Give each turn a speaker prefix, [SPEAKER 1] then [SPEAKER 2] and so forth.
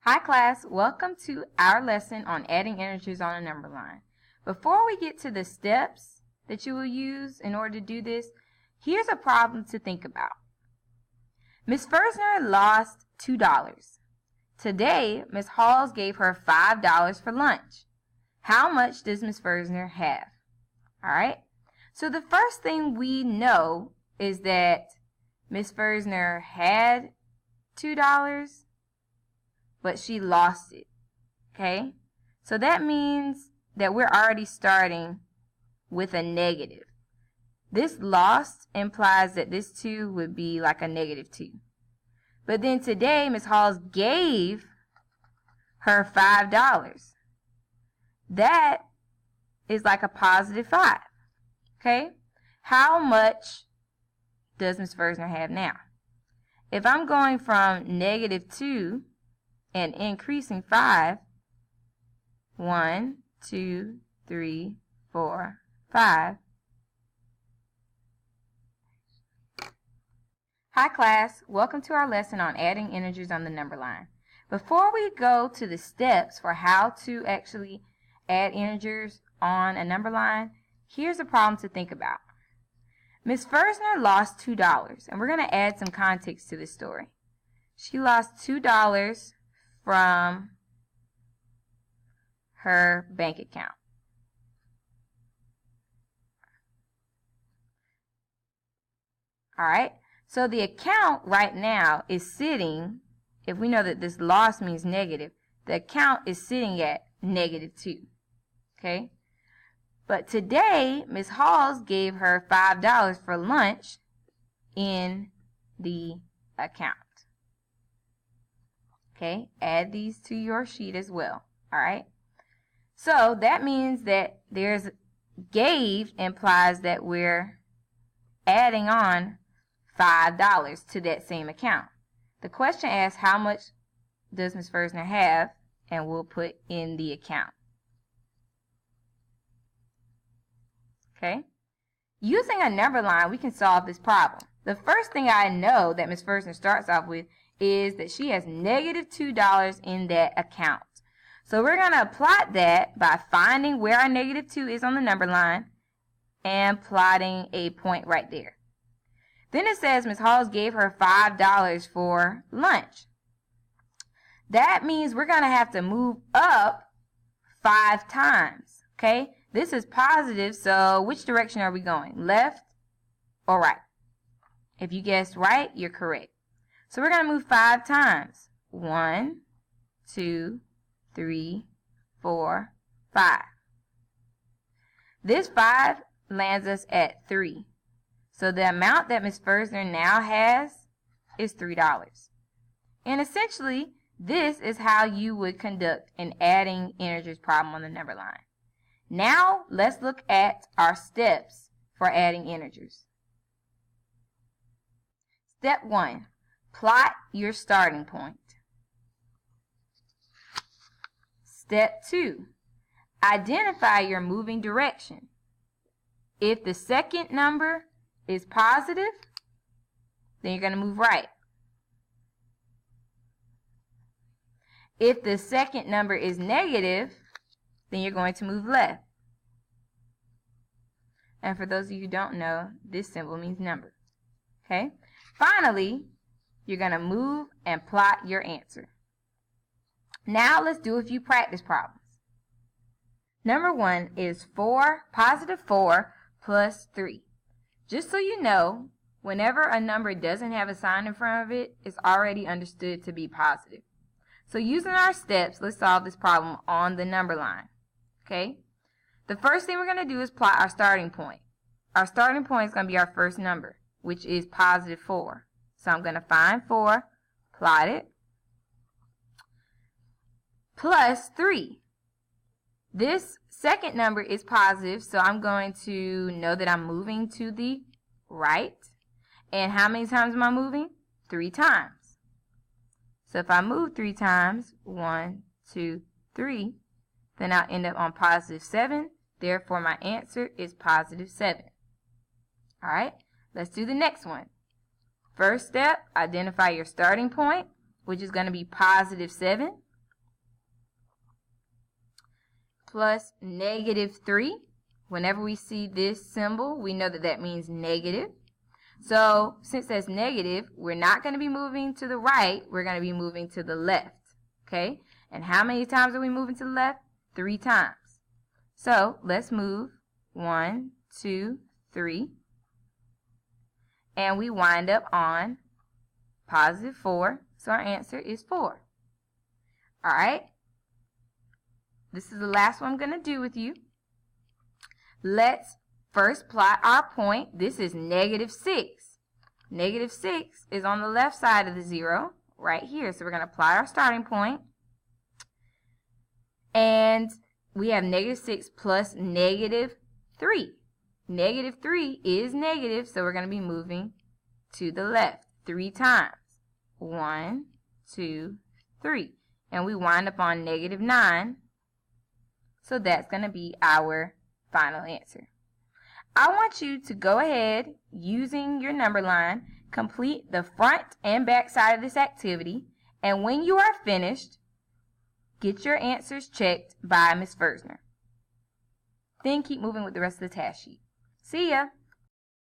[SPEAKER 1] Hi class, welcome to our lesson on adding integers on a number line. Before we get to the steps that you will use in order to do this, here's a problem to think about. Ms. Fersner lost $2. Today, Ms. Halls gave her $5 for lunch. How much does Ms. Fersner have? Alright, so the first thing we know is that Ms. Fersner had $2, but she lost it. Okay? So that means that we're already starting with a negative. This lost implies that this 2 would be like a negative 2. But then today, Ms. Halls gave her $5. That is like a positive 5. Okay? How much does Ms. Fersner have now? If I'm going from negative 2 and increasing 5, 1, 2, 3, 4, 5. Hi class, welcome to our lesson on adding integers on the number line. Before we go to the steps for how to actually add integers on a number line, here's a problem to think about. Ms. Fersner lost $2, and we're going to add some context to this story. She lost $2 from her bank account. Alright, so the account right now is sitting, if we know that this loss means negative, the account is sitting at negative 2. Okay? But today, Ms. Halls gave her $5 for lunch in the account. Okay, add these to your sheet as well. Alright, so that means that there's gave implies that we're adding on $5 to that same account. The question asks how much does Ms. Fersner have, and we'll put in the account. Okay, using a number line, we can solve this problem. The first thing I know that Ms. Fersner starts off with is that she has negative $2 in that account. So we're going to plot that by finding where our negative 2 is on the number line and plotting a point right there. Then it says Ms. Halls gave her $5 for lunch. That means we're going to have to move up 5 times. Okay, this is positive, so which direction are we going? Left or right? If you guessed right, you're correct. So we're going to move 5 times. 1, 2, 3, 4, 5. This 5 lands us at 3. So the amount that Ms. Fersner now has is $3. And essentially, this is how you would conduct an adding integers problem on the number line. Now, let's look at our steps for adding integers. Step 1. Plot your starting point. Step 2. Identify your moving direction. If the second number is positive, then you're going to move right. If the second number is negative, then you're going to move left. And for those of you who don't know, this symbol means number. Okay? Finally, you're going to move and plot your answer. Now let's do a few practice problems. Number 1 is positive 4 plus 3. Just so you know, whenever a number doesn't have a sign in front of it, it's already understood to be positive. So using our steps, let's solve this problem on the number line. Okay? The first thing we're going to do is plot our starting point. Our starting point is going to be our first number, which is positive 4. So I'm going to find 4, plot it, plus 3. This second number is positive, so I'm going to know that I'm moving to the right. And how many times am I moving? 3 times. So if I move 3 times, 1, 2, 3, then I'll end up on positive 7. Therefore, my answer is positive 7. All right, let's do the next one. First step, identify your starting point, which is going to be positive 7. plus negative 3. Whenever we see this symbol, we know that that means negative. So since that's negative, we're not going to be moving to the right. We're going to be moving to the left. Okay? And how many times are we moving to the left? 3 times. So let's move 1, 2, 3. And we wind up on positive 4. So our answer is 4. All right? This is the last one I'm going to do with you. Let's first plot our point. This is negative 6. Negative 6 is on the left side of the 0 right here. So we're going to plot our starting point. And we have negative 6 plus negative 3. Negative 3 is negative, so we're going to be moving to the left 3 times. 1, 2, 3. And we wind up on negative 9. So that's going to be our final answer. I want you to go ahead, using your number line, complete the front and back side of this activity, and when you are finished, get your answers checked by Ms. Fersner. Then keep moving with the rest of the task sheet. See ya!